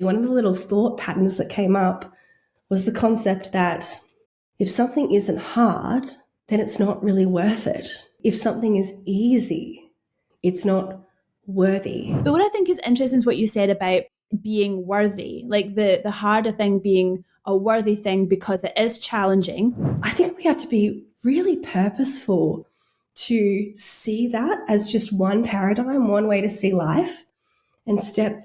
One of the little thought patterns that came up was the concept that if something isn't hard, then it's not really worth it. If something is easy, it's not worthy. But what I think is interesting is what you said about being worthy, like the harder thing being a worthy thing because it is challenging. I think we have to be really purposeful to see that as just one paradigm, one way to see life, and step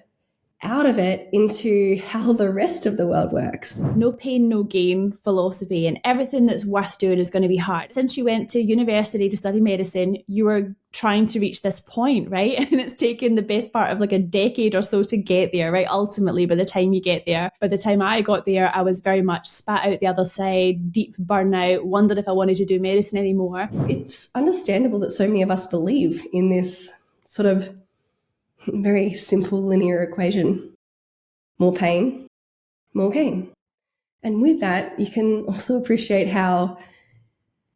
out of it into how the rest of the world works. No pain, no gain philosophy, and everything that's worth doing is going to be hard. Since you went to university to study medicine, you were trying to reach this point, right? And it's taken the best part of like a decade or so to get there, right? Ultimately, by the time you get there, by the time I got there, I was very much spat out the other side, deep burnout, wondered if I wanted to do medicine anymore. It's understandable that so many of us believe in this sort of very simple linear equation. More pain, more gain. And with that, you can also appreciate how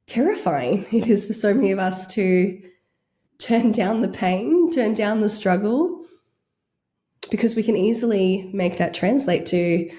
terrifying it is for so many of us to turn down the pain, turn down the struggle, because we can easily make that translate to,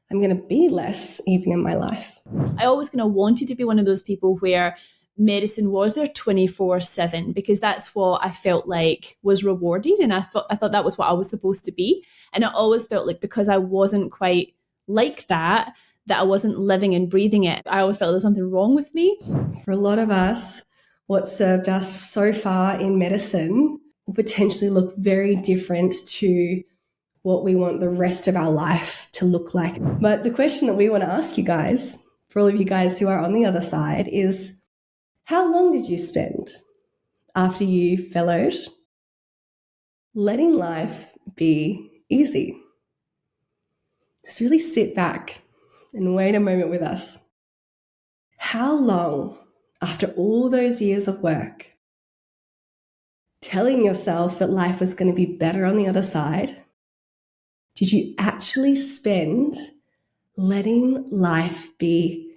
I'm going to be less even in my life. I always kind of wanted to be one of those people where medicine was there 24/7 because that's what I felt like was rewarded, and I thought that was what I was supposed to be. And I always felt like because I wasn't quite like that I wasn't living and breathing it. I always felt there was something wrong with me. For a lot of us, what served us so far in medicine will potentially look very different to what we want the rest of our life to look like. But the question that we want to ask you guys, for all of you guys who are on the other side, is how long did you spend after you fellowed letting life be easy? Just really sit back and wait a moment with us. How long, after all those years of work, telling yourself that life was going to be better on the other side, did you actually spend letting life be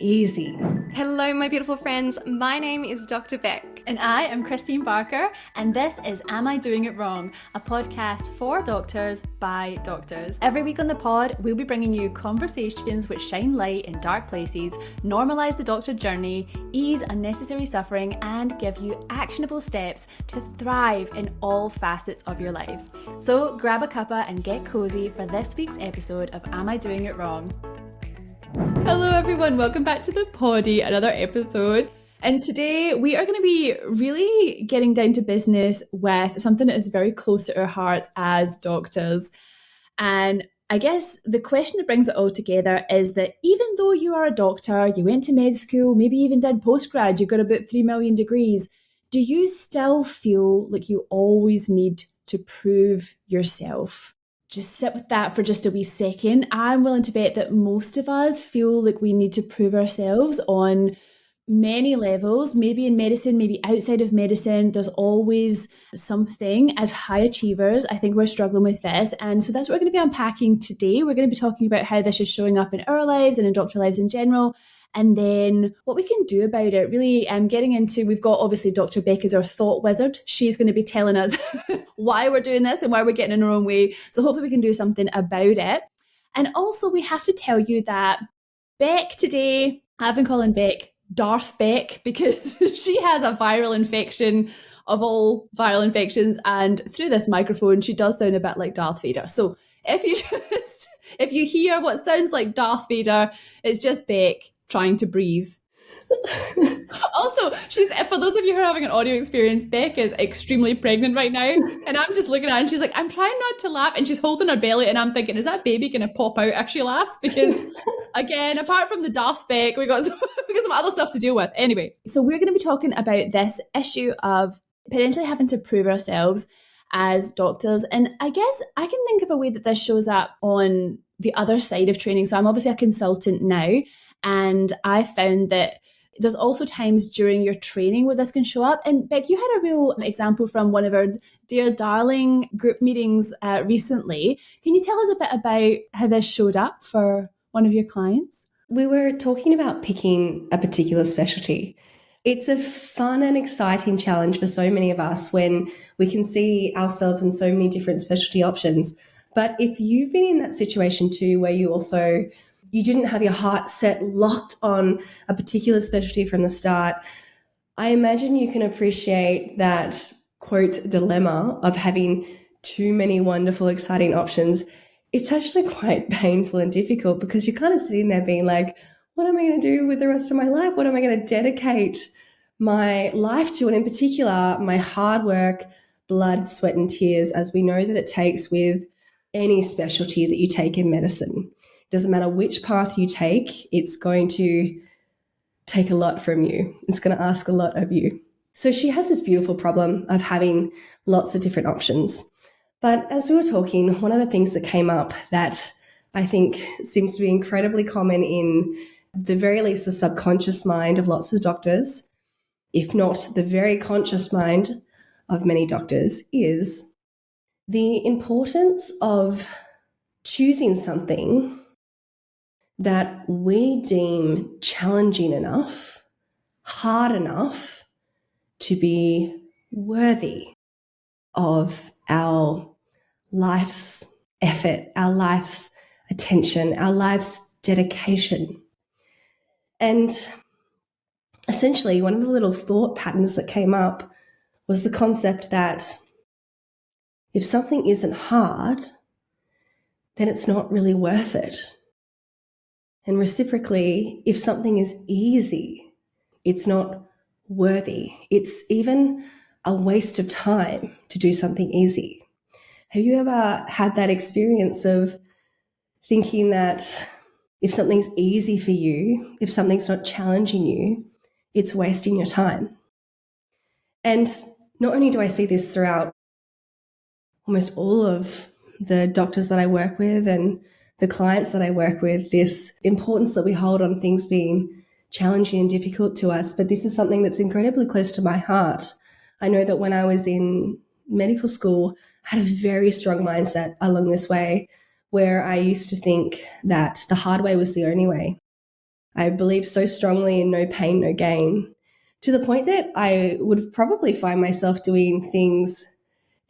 easy? Hello, my beautiful friends. My name is Dr. Beck. And I am Christine Barker, and this is Am I Doing It Wrong? A podcast for doctors by doctors. Every week on the pod, we'll be bringing you conversations which shine light in dark places, normalise the doctor journey, ease unnecessary suffering, and give you actionable steps to thrive in all facets of your life. So grab a cuppa and get cozy for this week's episode of Am I Doing It Wrong? Hello everyone, welcome back to the poddy, another episode. And today we are going to be really getting down to business with something that is very close to our hearts as doctors. And I guess the question that brings it all together is that even though you are a doctor, you went to med school, maybe even did postgrad, you've got about 3 million degrees, do you still feel like you always need to prove yourself? Just sit with that for just a wee second. I'm willing to bet that most of us feel like we need to prove ourselves on many levels, maybe in medicine, maybe outside of medicine. There's always something. As high achievers, I think we're struggling with this. And so that's what we're going to be unpacking today. We're going to be talking about how this is showing up in our lives and in doctor lives in general. And then what we can do about it, really getting into, we've got obviously Dr. Beck as our thought wizard. She's going to be telling us why we're doing this and why we're getting in our own way. So hopefully we can do something about it. And also we have to tell you that Beck today, I've been calling Beck Darth Beck because she has a viral infection of all viral infections. And through this microphone, she does sound a bit like Darth Vader. So if you hear what sounds like Darth Vader, it's just Beck trying to breathe. Also, for those of you who are having an audio experience, Beck is extremely pregnant right now, and I'm just looking at her and she's like, I'm trying not to laugh, and she's holding her belly, and I'm thinking, is that baby going to pop out if she laughs? Because again, apart from the Darth Beck, we got some other stuff to deal with. Anyway, so we're going to be talking about this issue of potentially having to prove ourselves as doctors. And I guess I can think of a way that this shows up on the other side of training. So I'm obviously a consultant now, and I found that there's also times during your training where this can show up. And Beck, you had a real example from one of our dear darling group meetings recently. Can you tell us a bit about how this showed up for one of your clients? We were talking about picking a particular specialty. It's a fun and exciting challenge for so many of us when we can see ourselves in so many different specialty options. But if you've been in that situation too, where you didn't have your heart set locked on a particular specialty from the start, I imagine you can appreciate that, quote, dilemma of having too many wonderful, exciting options. It's actually quite painful and difficult because you're kind of sitting there being like, what am I going to do with the rest of my life? What am I going to dedicate my life to? And in particular, my hard work, blood, sweat, and tears, as we know that it takes with any specialty that you take in medicine. It doesn't matter which path you take, it's going to take a lot from you. It's going to ask a lot of you. So she has this beautiful problem of having lots of different options. But as we were talking, one of the things that came up that I think seems to be incredibly common in the very least the subconscious mind of lots of doctors, if not the very conscious mind of many doctors, is the importance of choosing something that we deem challenging enough, hard enough to be worthy of our life's effort, our life's attention, our life's dedication. And essentially, one of the little thought patterns that came up was the concept that if something isn't hard, then it's not really worth it. And reciprocally, if something is easy, it's not worthy. It's even a waste of time to do something easy. Have you ever had that experience of thinking that if something's easy for you, if something's not challenging you, it's wasting your time? And not only do I see this throughout almost all of the doctors that I work with and the clients that I work with, this importance that we hold on things being challenging and difficult to us. But this is something that's incredibly close to my heart. I know that when I was in medical school, I had a very strong mindset along this way where I used to think that the hard way was the only way. I believed so strongly in no pain, no gain, to the point that I would probably find myself doing things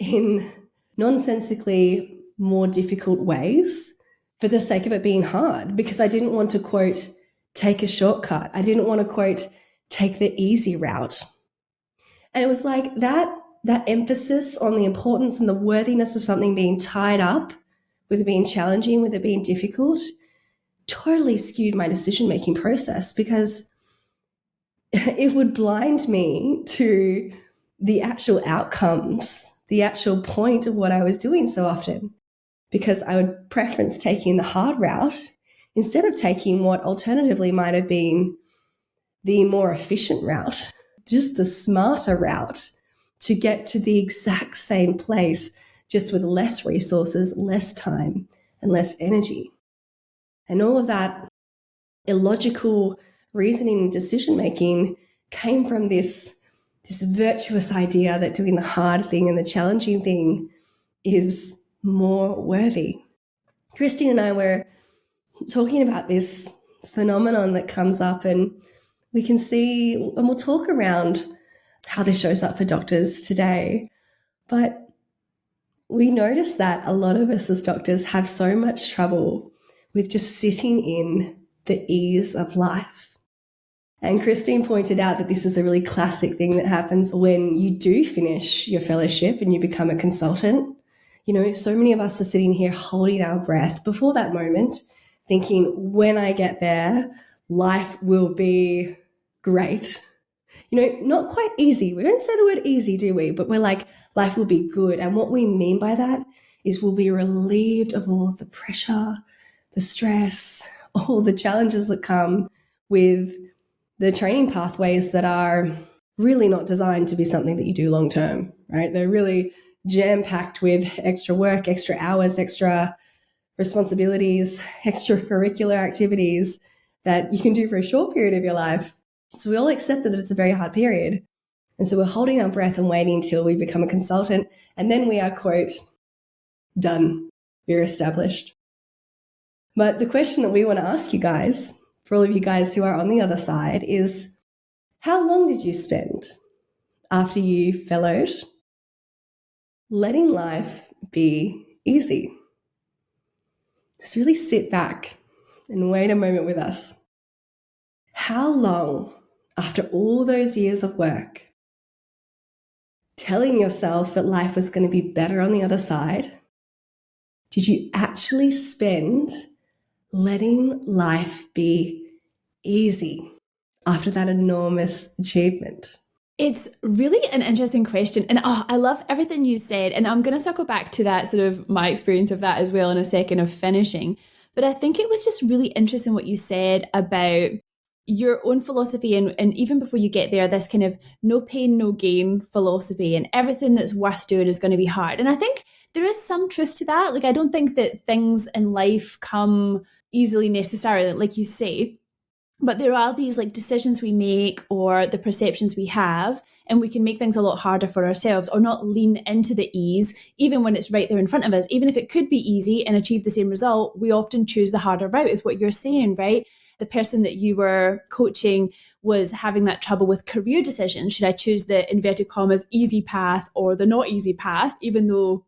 in nonsensically more difficult ways for the sake of it being hard, because I didn't want to, quote, take a shortcut. I didn't want to, quote, take the easy route. And it was like that emphasis on the importance and the worthiness of something being tied up with it being challenging, with it being difficult, totally skewed my decision-making process, because it would blind me to the actual outcomes, the actual point of what I was doing so often, because I would preference taking the hard route instead of taking what alternatively might have been the more efficient route, just the smarter route to get to the exact same place, just with less resources, less time, and less energy. And all of that illogical reasoning and decision-making came from this virtuous idea that doing the hard thing and the challenging thing is more worthy. Christine and I were talking about this phenomenon that comes up, and we can see, and we'll talk around how this shows up for doctors today. But we notice that a lot of us as doctors have so much trouble with just sitting in the ease of life. And Christine pointed out that this is a really classic thing that happens when you do finish your fellowship and you become a consultant. You know, so many of us are sitting here holding our breath before that moment, thinking, when I get there, life will be great. You know, not quite easy. We don't say the word easy, do we? But we're like, life will be good. And what we mean by that is we'll be relieved of all of the pressure, the stress, all the challenges that come with the training pathways that are really not designed to be something that you do long term, right? They're really jam-packed with extra work, extra hours, extra responsibilities, extracurricular activities that you can do for a short period of your life. So we all accept that it's a very hard period. And so we're holding our breath and waiting until we become a consultant. And then we are, quote, done. We're established. But the question that we want to ask you guys, for all of you guys who are on the other side, is how long did you spend after you fellowed letting life be easy? just really sit back and wait a moment with us. How long, after all those years of work, telling yourself that life was going to be better on the other side, did you actually spend letting life be easy after that enormous achievement? It's really an interesting question. And I love everything you said. And I'm going to circle back to that sort of my experience of that as well in a second of finishing. But I think it was just really interesting what you said about your own philosophy. And even before you get there, this kind of no pain, no gain philosophy, and everything that's worth doing is going to be hard. And I think there is some truth to that. Like, I don't think that things in life come easily necessarily, like you say. But there are these like decisions we make or the perceptions we have, and we can make things a lot harder for ourselves or not lean into the ease, even when it's right there in front of us. Even if it could be easy and achieve the same result, we often choose the harder route, is what you're saying, right? The person that you were coaching was having that trouble with career decisions. Should I choose the inverted commas easy path or the not easy path, even though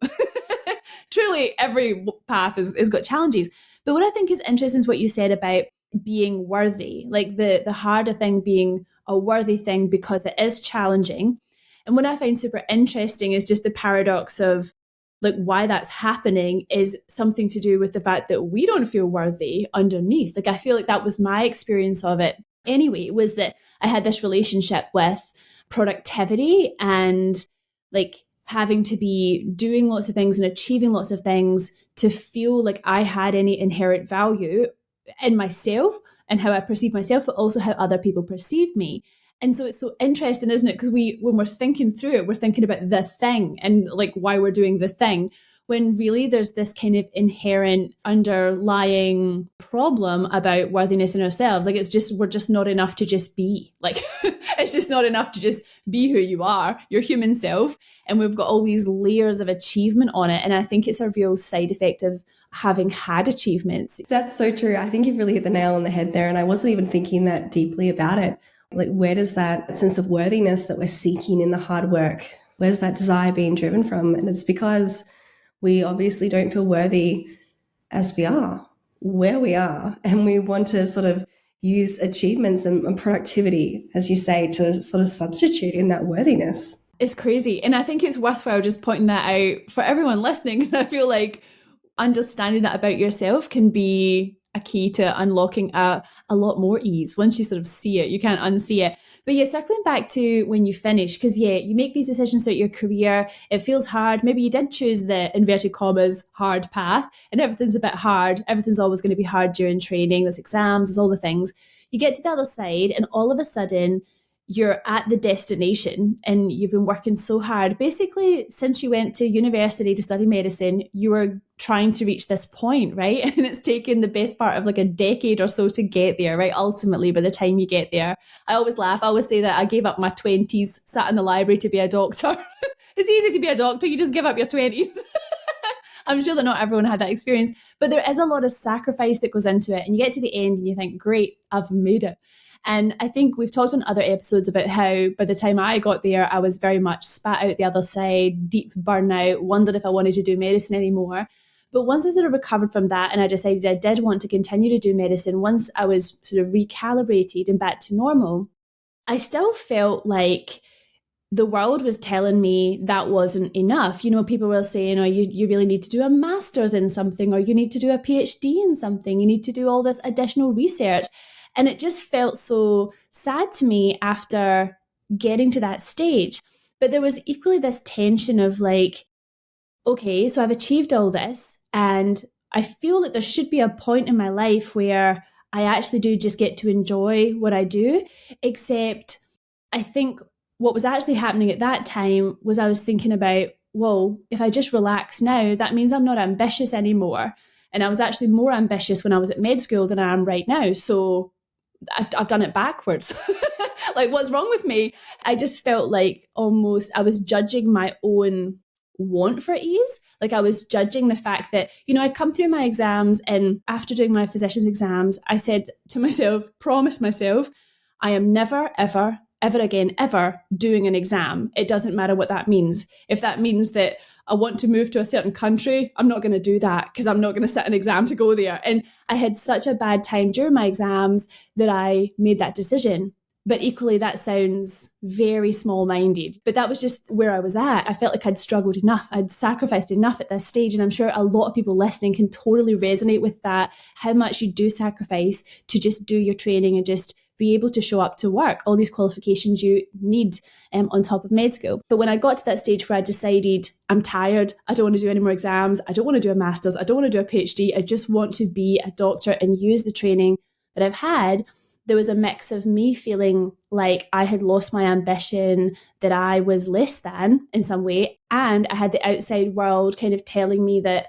truly every path has got challenges. But what I think is interesting is what you said about being worthy, like the harder thing being a worthy thing because it is challenging. And what I find super interesting is just the paradox of like why that's happening is something to do with the fact that we don't feel worthy underneath. Like I feel like that was my experience of it anyway, was that I had this relationship with productivity and like having to be doing lots of things and achieving lots of things to feel like I had any inherent value in myself and how I perceive myself, but also how other people perceive me. And so it's so interesting, isn't it? Because when we're thinking through it, we're thinking about the thing and like why we're doing the thing, when really there's this kind of inherent underlying problem about worthiness in ourselves. Like we're just not enough to just be. Like it's just not enough to just be who you are, your human self. And we've got all these layers of achievement on it. And I think it's a real side effect of having had achievements. That's so true. I think you've really hit the nail on the head there. And I wasn't even thinking that deeply about it. Like, where does that sense of worthiness that we're seeking in the hard work, where's that desire being driven from? And it's because we obviously don't feel worthy as we are, where we are. And we want to sort of use achievements and productivity, as you say, to sort of substitute in that worthiness. It's crazy. And I think it's worthwhile just pointing that out for everyone listening, because I feel like understanding that about yourself can be a key to unlocking a lot more ease. Once you sort of see it, you can't unsee it. But yeah, circling back to when you finish, because yeah, you make these decisions throughout your career. It feels hard. Maybe you did choose the inverted commas hard path and everything's a bit hard. Everything's always going to be hard during training. There's exams, there's all the things. You get to the other side and all of a sudden you're at the destination and you've been working so hard. Basically, since you went to university to study medicine, you were trying to reach this point, right? And it's taken the best part of like a decade or so to get there, right? Ultimately, by the time you get there, I always laugh. I always say that I gave up my 20s, sat in the library to be a doctor. It's easy to be a doctor. You just give up your 20s. I'm sure that not everyone had that experience, but there is a lot of sacrifice that goes into it. And you get to the end and you think, great, I've made it. And I think we've talked on other episodes about how by the time I got there, I was very much spat out the other side, deep burnout, wondered if I wanted to do medicine anymore. But once I sort of recovered from that and I decided I did want to continue to do medicine, once I was sort of recalibrated and back to normal, I still felt like the world was telling me that wasn't enough. You know, people were saying, oh, you really need to do a master's in something, or you need to do a PhD in something. You need to do all this additional research. And it just felt so sad to me after getting to that stage. But there was equally this tension of like, okay, so I've achieved all this and I feel that there should be a point in my life where I actually do just get to enjoy what I do. Except I think what was actually happening at that time was I was thinking about, whoa, if I just relax now, that means I'm not ambitious anymore. And I was actually more ambitious when I was at med school than I am right now. So I've done it backwards. Like, what's wrong with me? I just felt like almost I was judging my own want for ease. Like I was judging the fact that, you know, I'd come through my exams, and after doing my physician's exams, I said to myself, promised myself, I am never, ever, ever again, ever doing an exam. It doesn't matter what that means. If that means that I want to move to a certain country, I'm not going to do that because I'm not going to sit an exam to go there. And I had such a bad time during my exams that I made that decision. But equally, that sounds very small-minded. But that was just where I was at. I felt like I'd struggled enough. I'd sacrificed enough at this stage. And I'm sure a lot of people listening can totally resonate with that, how much you do sacrifice to just do your training and just be able to show up to work, all these qualifications you need on top of med school. But when I got to that stage where I decided I'm tired, I don't want to do any more exams, I don't want to do a master's, I don't want to do a PhD, I just want to be a doctor and use the training that I've had, there was a mix of me feeling like I had lost my ambition, that I was less than in some way, and I had the outside world kind of telling me that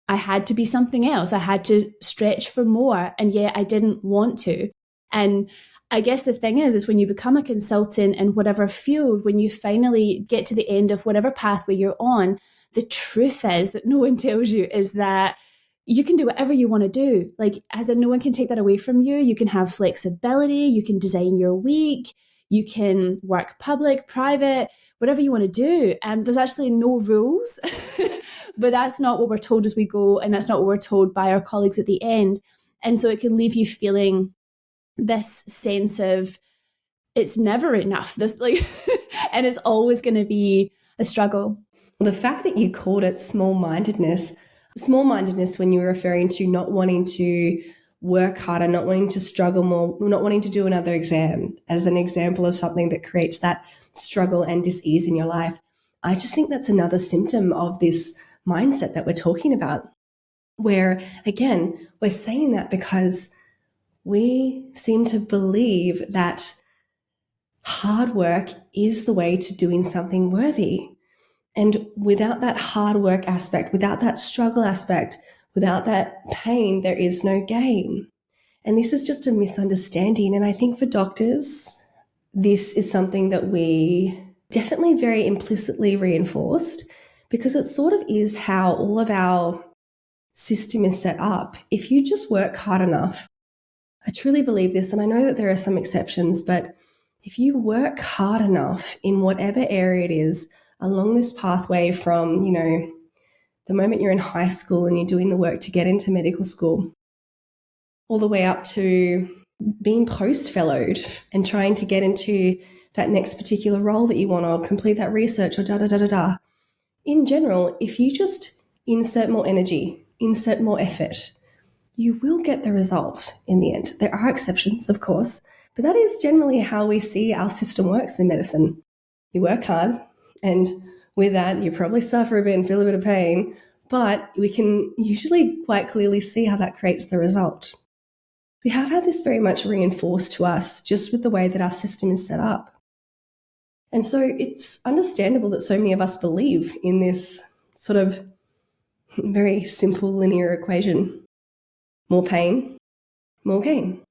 I had to be something else. I had to stretch for more, and yet I didn't want to. And I guess the thing is when you become a consultant in whatever field, when you finally get to the end of whatever pathway you're on, the truth is that no one tells you is that you can do whatever you want to do. Like, as in, no one can take that away from you. You can have flexibility. You can design your week. You can work public, private, whatever you want to do. And there's actually no rules, but that's not what we're told as we go. And that's not what we're told by our colleagues at the end. And so it can leave you feeling this sense of it's never enough. This and it's always going to be a struggle. The fact that you called it small-mindedness when you were referring to not wanting to work harder, not wanting to struggle more, not wanting to do another exam as an example of something that creates that struggle and dis-ease in your life. I just think that's another symptom of this mindset that we're talking about, where, again, we're saying that because we seem to believe that hard work is the way to doing something worthy. And without that hard work aspect, without that struggle aspect, without that pain, there is no gain. And this is just a misunderstanding. And I think for doctors, this is something that we definitely very implicitly reinforced, because it sort of is how all of our system is set up. If you just work hard enough, I truly believe this, and I know that there are some exceptions, but if you work hard enough in whatever area it is along this pathway from, the moment you're in high school and you're doing the work to get into medical school, all the way up to being post-fellowed and trying to get into that next particular role that you want, or complete that research, or da-da-da-da-da. In general, if you just insert more energy, insert more effort, you will get the result in the end. There are exceptions, of course, but that is generally how we see our system works in medicine. You work hard, and with that, you probably suffer a bit and feel a bit of pain, but we can usually quite clearly see how that creates the result. We have had this very much reinforced to us just with the way that our system is set up. And so it's understandable that so many of us believe in this sort of very simple linear equation. More pain, more gain.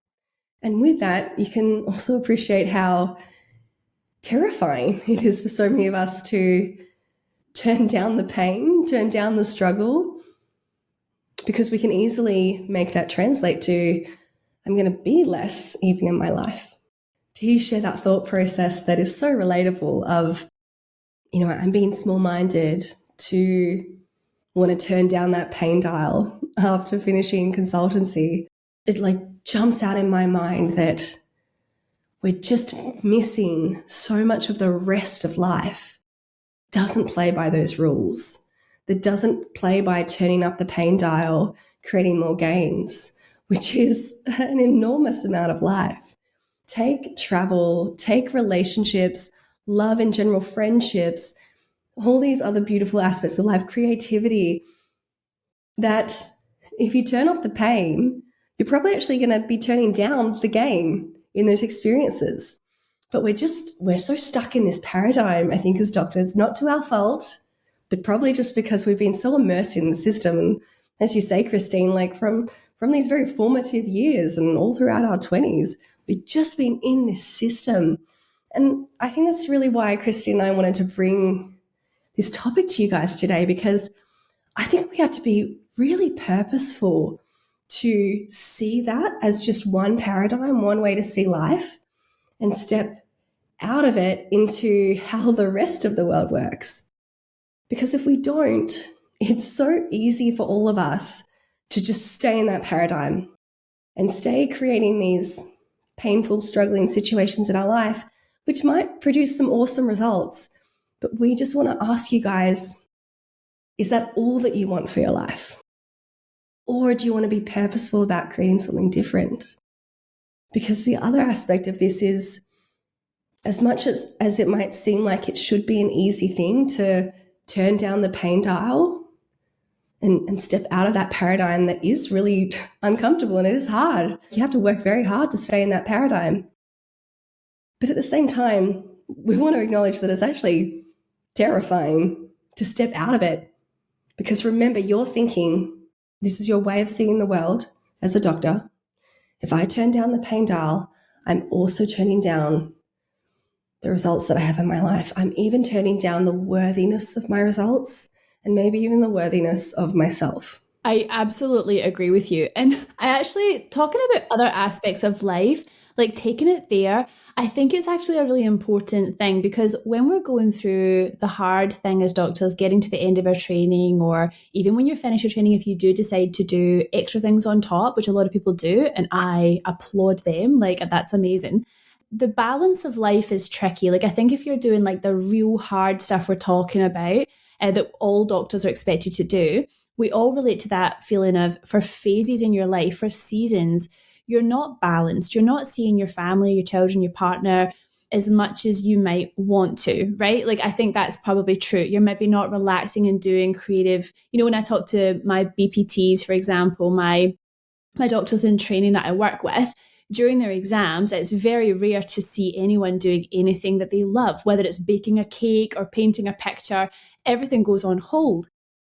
And with that, you can also appreciate how terrifying it is for so many of us to turn down the pain, turn down the struggle, because we can easily make that translate to, I'm going to be less even in my life. Do you share that thought process that is so relatable of, I'm being small-minded to want to turn down that pain dial after finishing consultancy? It jumps out in my mind that we're just missing so much of the rest of life. Doesn't play by those rules. That doesn't play by turning up the pain dial, creating more gains, which is an enormous amount of life. Take travel, take relationships, love in general, friendships, all these other beautiful aspects of life, creativity, that if you turn up the pain, you're probably actually going to be turning down the gain in those experiences. But we're so stuck in this paradigm, I think, as doctors, not to our fault, but probably just because we've been so immersed in the system. And as you say, Christine, from these very formative years and all throughout our 20s, we've just been in this system. And I think that's really why Christine and I wanted to bring this topic to you guys today, because I think we have to be really purposeful to see that as just one paradigm, one way to see life, and step out of it into how the rest of the world works. Because if we don't, it's so easy for all of us to just stay in that paradigm and stay creating these painful, struggling situations in our life, which might produce some awesome results. But we just want to ask you guys, is that all that you want for your life? Or do you want to be purposeful about creating something different? Because the other aspect of this is, as much as it might seem like it should be an easy thing to turn down the pain dial and step out of that paradigm that is really uncomfortable and it is hard. You have to work very hard to stay in that paradigm. But at the same time, we want to acknowledge that it's actually terrifying to step out of it. Because remember, you're thinking, this is your way of seeing the world as a doctor. If I turn down the pain dial, I'm also turning down the results that I have in my life. I'm even turning down the worthiness of my results and maybe even the worthiness of myself. I absolutely agree with you. And I actually, talking about other aspects of life, like taking it there, I think it's actually a really important thing, because when we're going through the hard thing as doctors, getting to the end of our training, or even when you're finished your training, if you do decide to do extra things on top, which a lot of people do, and I applaud them, like that's amazing. The balance of life is tricky. Like I think if you're doing like the real hard stuff we're talking about, that all doctors are expected to do, we all relate to that feeling of, for phases in your life, for seasons, you're not balanced. You're not seeing your family, your children, your partner as much as you might want to, right? Like, I think that's probably true. You're maybe not relaxing and doing creative. You know, when I talk to my BPTs, for example, my doctors in training that I work with, during their exams, it's very rare to see anyone doing anything that they love, whether it's baking a cake or painting a picture. Everything goes on hold.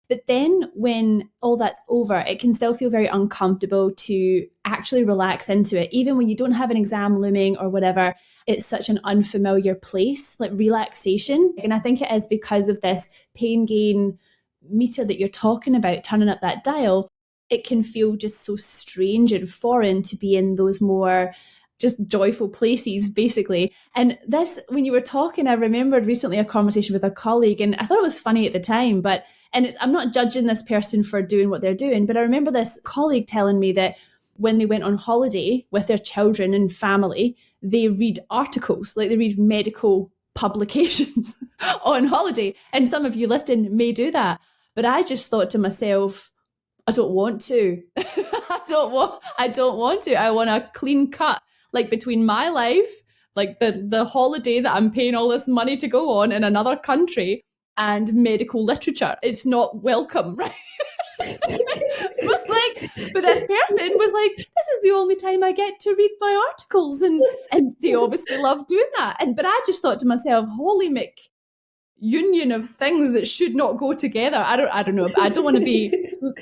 But then when all that's over, it can still feel very uncomfortable to actually relax into it. Even when you don't have an exam looming or whatever, it's such an unfamiliar place, like relaxation. And I think it is because of this pain gain meter that you're talking about, turning up that dial. It can feel just so strange and foreign to be in those more just joyful places, basically. And this, when you were talking, I remembered recently a conversation with a colleague, and I thought it was funny at the time, I'm not judging this person for doing what they're doing, but I remember this colleague telling me that when they went on holiday with their children and family, they read articles, like they read medical publications on holiday. And some of you listening may do that. But I just thought to myself, I don't want to. I don't want to. I want a clean cut, like between my life, like the holiday that I'm paying all this money to go on in another country, and medical literature. It's not welcome, right? but this person was like, this is the only time I get to read my articles, and they obviously love doing that. But I just thought to myself, holy Mick, union of things that should not go together. I don't know. I don't want to be,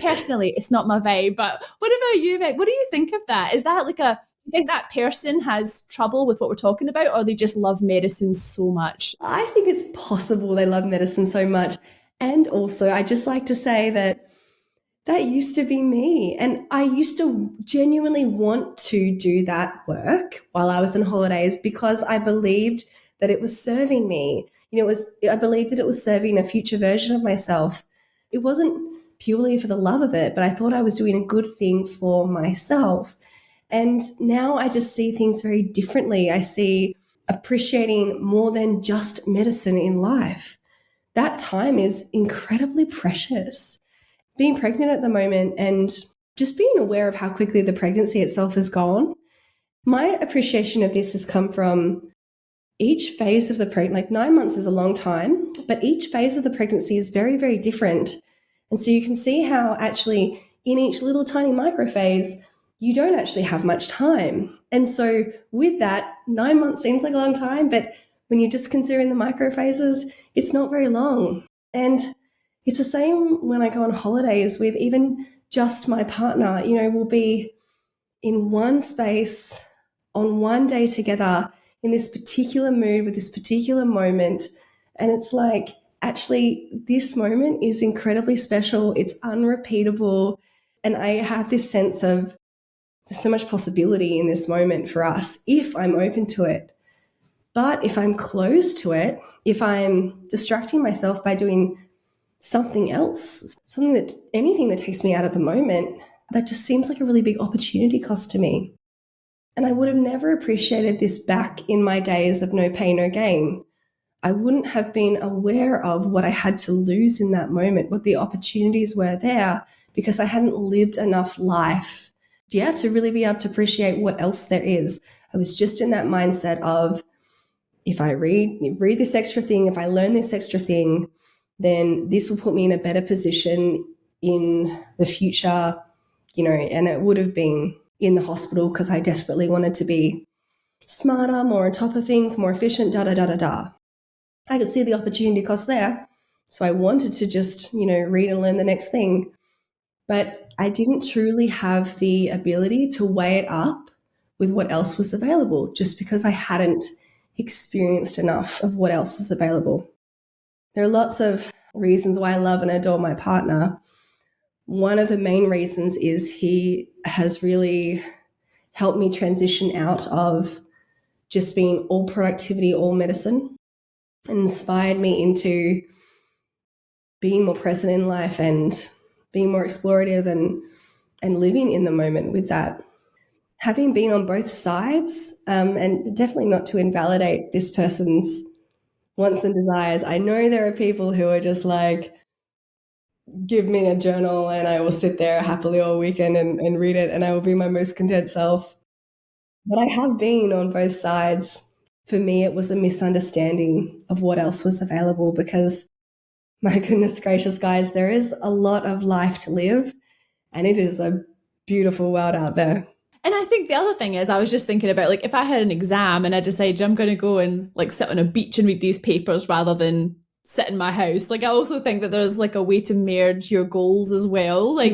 personally, it's not my vibe. But what about you, Mick? What do you think of that? Is that like do you think that person has trouble with what we're talking about, or they just love medicine so much? I think it's possible they love medicine so much. And also, I just like to say that used to be me. And I used to genuinely want to do that work while I was on holidays because I believed that it was serving me. You know, I believed that it was serving a future version of myself. It wasn't purely for the love of it, but I thought I was doing a good thing for myself. And now I just see things very differently. I see appreciating more than just medicine in life. That time is incredibly precious. Being pregnant at the moment and just being aware of how quickly the pregnancy itself has gone, my appreciation of this has come from each phase of the pregnancy. Like 9 months is a long time, but each phase of the pregnancy is very, very different. And so you can see how actually in each little tiny microphase, you don't actually have much time. And so with that, 9 months seems like a long time, but when you're just considering the microphases, it's not very long. And it's the same when I go on holidays with even just my partner. You know, we'll be in one space on one day together in this particular mood with this particular moment. And it's like, actually, this moment is incredibly special. It's unrepeatable. And I have this sense of there's so much possibility in this moment for us if I'm open to it. But if I'm close to it, if I'm distracting myself by doing something else, anything that takes me out of the moment, that just seems like a really big opportunity cost to me. And I would have never appreciated this back in my days of no pain, no gain. I wouldn't have been aware of what I had to lose in that moment, what the opportunities were there, because I hadn't lived enough life, to really be able to appreciate what else there is. I was just in that mindset of, if I read this extra thing, if I learn this extra thing, then this will put me in a better position in the future, and it would have been in the hospital because I desperately wanted to be smarter, more on top of things, more efficient, I could see the opportunity cost there. So I wanted to just, read and learn the next thing. But I didn't truly have the ability to weigh it up with what else was available, just because I hadn't experienced enough of what else was available. There are lots of reasons why I love and adore my partner. One of the main reasons is he has really helped me transition out of just being all productivity, all medicine, and inspired me into being more present in life and being more explorative and living in the moment with that. Having been on both sides, and definitely not to invalidate this person's wants and desires, I know there are people who are just like, give me a journal and I will sit there happily all weekend and read it and I will be my most content self. But I have been on both sides. For me, it was a misunderstanding of what else was available because, my goodness gracious, guys, there is a lot of life to live and it is a beautiful world out there. And I think the other thing is, I was just thinking about, like, if I had an exam and I decided I'm going to go and like sit on a beach and read these papers rather than sit in my house, like, I also think that there's like a way to merge your goals as well. Like,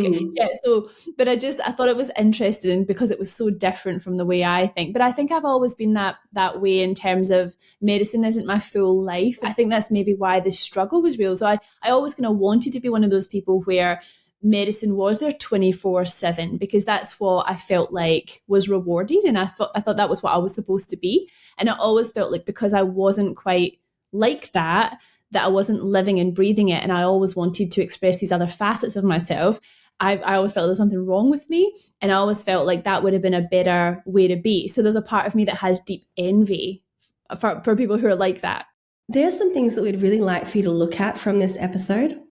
but I thought it was interesting because it was so different from the way I think. But I think I've always been that way in terms of medicine isn't my full life. I think that's maybe why the struggle was real. So I always kind of wanted to be one of those people where medicine was there 24/7 because that's what I felt like was rewarded, and I thought that was what I was supposed to be. And I always felt like because I wasn't quite like that I wasn't living and breathing it, and I always wanted to express these other facets of myself. I always felt there was something wrong with me, and I always felt like that would have been a better way to be. So there's a part of me that has deep envy for people who are like that. There's some things that we'd really like for you to look at from this episode.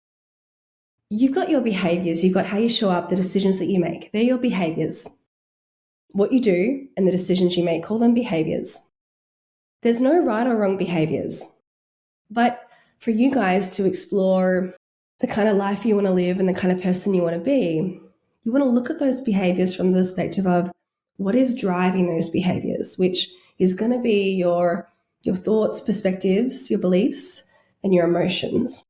You've got your behaviors, you've got how you show up, the decisions that you make. They're your behaviors. What you do and the decisions you make, call them behaviors. There's no right or wrong behaviors. But for you guys to explore the kind of life you want to live and the kind of person you want to be, you want to look at those behaviors from the perspective of what is driving those behaviors, which is going to be your thoughts, perspectives, your beliefs, and your emotions.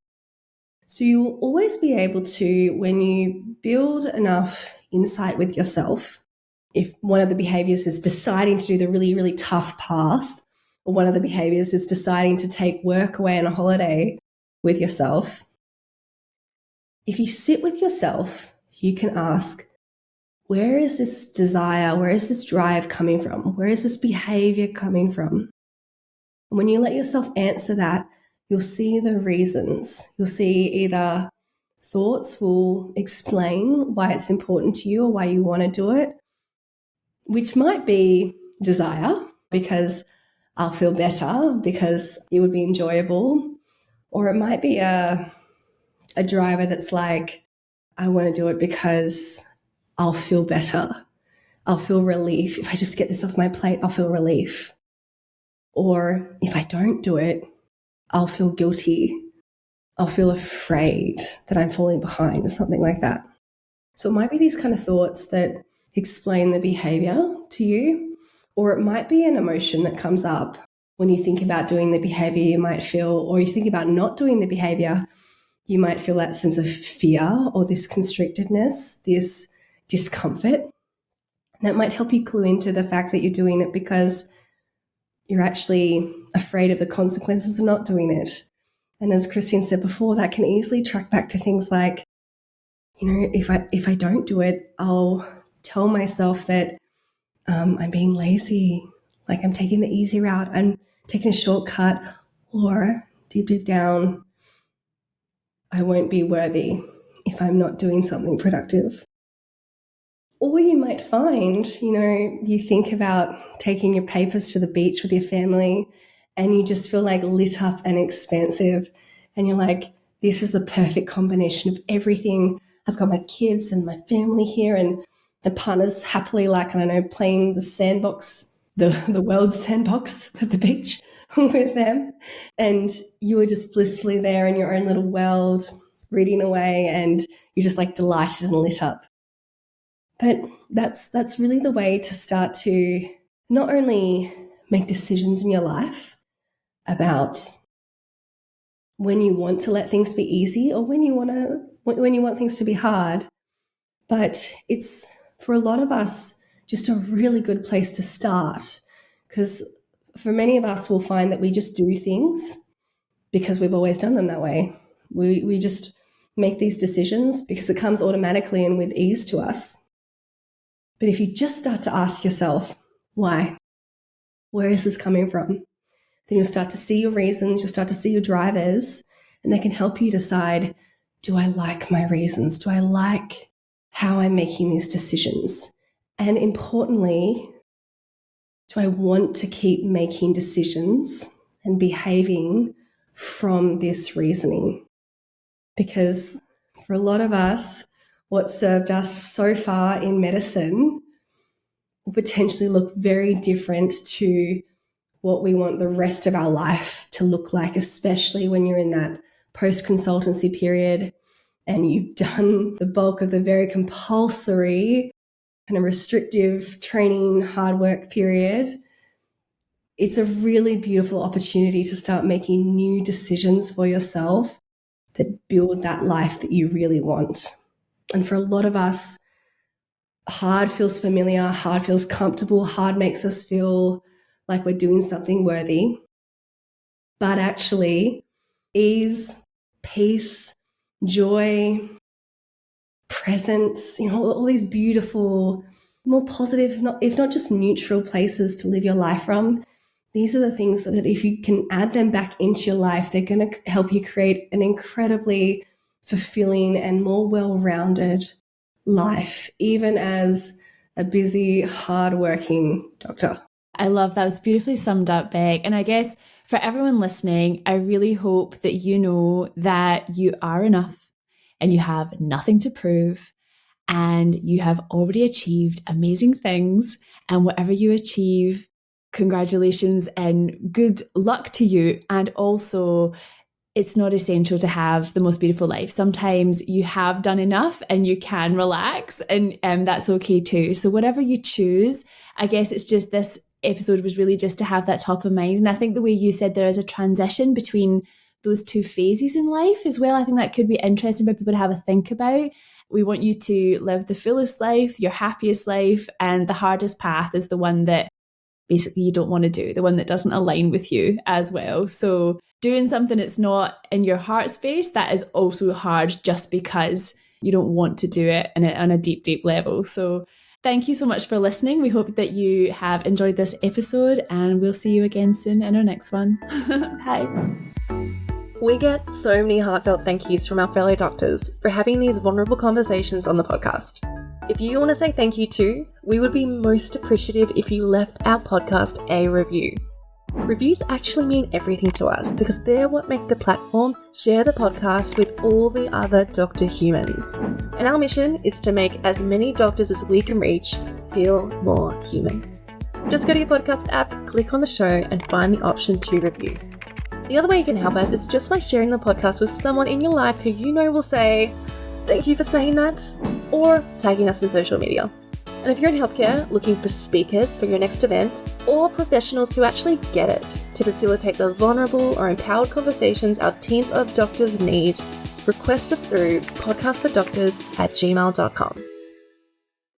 So you'll always be able to, when you build enough insight with yourself, if one of the behaviors is deciding to do the really, really tough path, or one of the behaviors is deciding to take work away on a holiday with yourself, if you sit with yourself, you can ask, where is this desire, where is this drive coming from? Where is this behavior coming from? And when you let yourself answer that, you'll see the reasons. You'll see either thoughts will explain why it's important to you or why you want to do it, which might be desire, because I'll feel better, because it would be enjoyable. Or it might be a driver that's like, I want to do it because I'll feel better. I'll feel relief. If I just get this off my plate, I'll feel relief. Or if I don't do it, I'll feel guilty. I'll feel afraid that I'm falling behind or something like that. So it might be these kind of thoughts that explain the behavior to you, or it might be an emotion that comes up when you think about doing the behavior you might feel, or you think about not doing the behavior, you might feel that sense of fear or this constrictedness, this discomfort. And that might help you clue into the fact that you're doing it because you're actually afraid of the consequences of not doing it. And as Christine said before, that can easily track back to things like, if I don't do it, I'll tell myself that I'm being lazy, like I'm taking the easy route. And taking a shortcut, or deep down, I won't be worthy if I'm not doing something productive. Or you might find, you think about taking your papers to the beach with your family and you just feel like lit up and expansive. And you're like, this is the perfect combination of everything. I've got my kids and my family here, and my partner's happily, like, I don't know, playing the sandbox, the world's sandbox at the beach with them. And you were just blissfully there in your own little world, reading away, and you're just like delighted and lit up. But that's really the way to start to not only make decisions in your life about when you want to let things be easy or when you want things to be hard, but it's, for a lot of us, just a really good place to start. Because for many of us, we'll find that we just do things because we've always done them that way. We just make these decisions because it comes automatically and with ease to us. But if you just start to ask yourself, why? Where is this coming from? Then you'll start to see your reasons, you'll start to see your drivers, and they can help you decide, do I like my reasons? Do I like how I'm making these decisions? And importantly, do I want to keep making decisions and behaving from this reasoning? Because for a lot of us, what served us so far in medicine will potentially look very different to what we want the rest of our life to look like, especially when you're in that post-consultancy period and you've done the bulk of the very compulsory kind of restrictive training, hard work period. It's a really beautiful opportunity to start making new decisions for yourself that build that life that you really want. And for a lot of us, hard feels familiar, hard feels comfortable, hard makes us feel like we're doing something worthy. But actually, ease, peace, joy, presence, all these beautiful, more positive, if not just neutral places to live your life from. These are the things that if you can add them back into your life, they're going to help you create an incredibly fulfilling and more well-rounded life, even as a busy, hard-working doctor. I love that. It was beautifully summed up, Beck. And I guess for everyone listening, I really hope that you know that you are enough and you have nothing to prove and you have already achieved amazing things. And whatever you achieve, congratulations and good luck to you. And also, it's not essential to have the most beautiful life. Sometimes you have done enough and you can relax, and that's okay too. So whatever you choose, I guess it's just this episode was really just to have that top of mind. And I think the way you said there is a transition between those two phases in life as well, I think that could be interesting for people to have a think about. We want you to live the fullest life, your happiest life, and the hardest path is the one that basically you don't want to do, the one that doesn't align with you as well. So doing something that's not in your heart space, that is also hard just because you don't want to do it on a deep, deep level. So thank you so much for listening. We hope that you have enjoyed this episode and we'll see you again soon in our next one. Bye. We get so many heartfelt thank yous from our fellow doctors for having these vulnerable conversations on the podcast. If you want to say thank you too, we would be most appreciative if you left our podcast a review. Reviews actually mean everything to us because they're what make the platform share the podcast with all the other doctor humans. And our mission is to make as many doctors as we can reach feel more human. Just go to your podcast app, click on the show, and find the option to review. The other way you can help us is just by sharing the podcast with someone in your life who you know will say, "Thank you for saying that," or tagging us in social media. And if you're in healthcare looking for speakers for your next event, or professionals who actually get it to facilitate the vulnerable or empowered conversations our teams of doctors need, request us through podcastfordoctors@gmail.com.